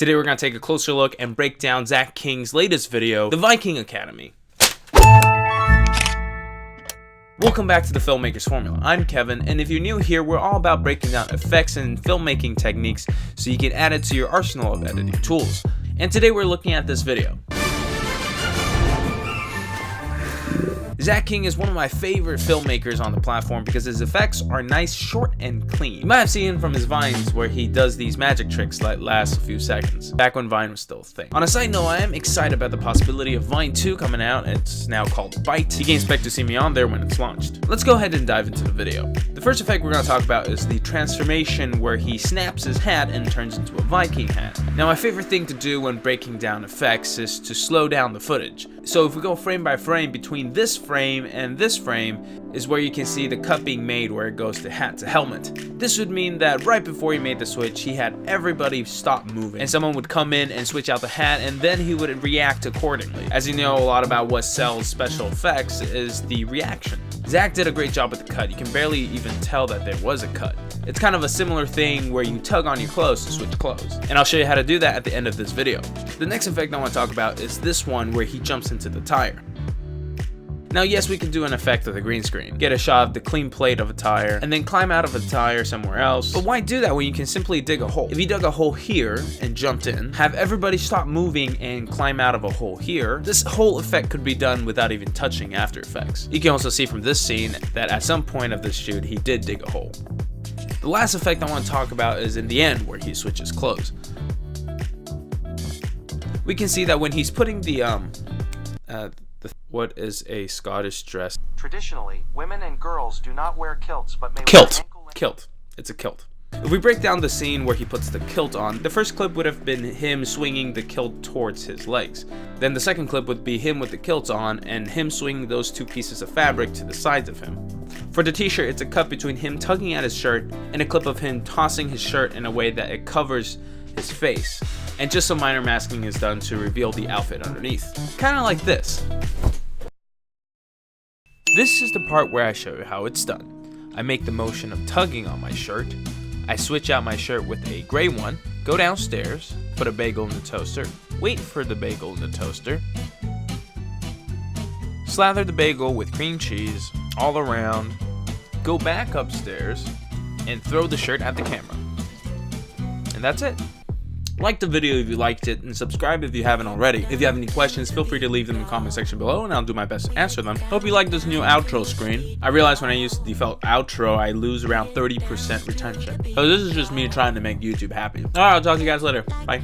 Today we're going to take a closer look and break down Zack King's latest video, The Viking Academy. Welcome back to the Filmmaker's Formula. I'm Kevin, and if you're new here, we're all about breaking down effects and filmmaking techniques so you can add it to your arsenal of editing tools. And today we're looking at this video. Zack King is one of my favorite filmmakers on the platform because his effects are nice, short, and clean. You might have seen him from his Vines where he does these magic tricks that last a few seconds, back when Vine was still a thing. On a side note, I am excited about the possibility of Vine 2 coming out. It's now called Byte. You can expect to see me on there when it's launched. Let's go ahead and dive into the video. The first effect we're going to talk about is the transformation where he snaps his hat and turns into a Viking hat. Now, my favorite thing to do when breaking down effects is to slow down the footage. So if we go frame by frame, between this frame and this frame is where you can see the cut being made where it goes to hat to helmet. This would mean that right before he made the switch, he had everybody stop moving and someone would come in and switch out the hat, and then he would react accordingly. As you know, a lot about what sells special effects is the reaction. Zack did a great job with the cut. You can barely even tell that there was a cut. It's kind of a similar thing where you tug on your clothes to switch clothes. And I'll show you how to do that at the end of this video. The next effect I want to talk about is this one where he jumps into the tire. Now yes, we can do an effect with a green screen. Get a shot of the clean plate of a tire, and then climb out of a tire somewhere else. But why do that when you can simply dig a hole? If you dug a hole here and jumped in, have everybody stop moving and climb out of a hole here, this whole effect could be done without even touching After Effects. You can also see from this scene that at some point of this shoot, he did dig a hole. The last effect I want to talk about is in the end where he switches clothes. We can see that when he's putting what is a Scottish dress? Traditionally, women and girls do not wear kilts, but may wear ankle-length. Kilt. It's a kilt. If we break down the scene where he puts the kilt on, the first clip would have been him swinging the kilt towards his legs. Then the second clip would be him with the kilt on and him swinging those two pieces of fabric to the sides of him. For the t-shirt, it's a cut between him tugging at his shirt and a clip of him tossing his shirt in a way that it covers his face. And just some minor masking is done to reveal the outfit underneath. Kind of like this. This is the part where I show you how it's done. I make the motion of tugging on my shirt. I switch out my shirt with a gray one, go downstairs, put a bagel in the toaster, wait for the bagel in the toaster, slather the bagel with cream cheese all around, go back upstairs, and throw the shirt at the camera. And that's it. Like the video if you liked it, and subscribe if you haven't already. If you have any questions, feel free to leave them in the comment section below, and I'll do my best to answer them. Hope you like this new outro screen. I realized when I use the default outro, I lose around 30% retention. So this is just me trying to make YouTube happy. Alright, I'll talk to you guys later. Bye.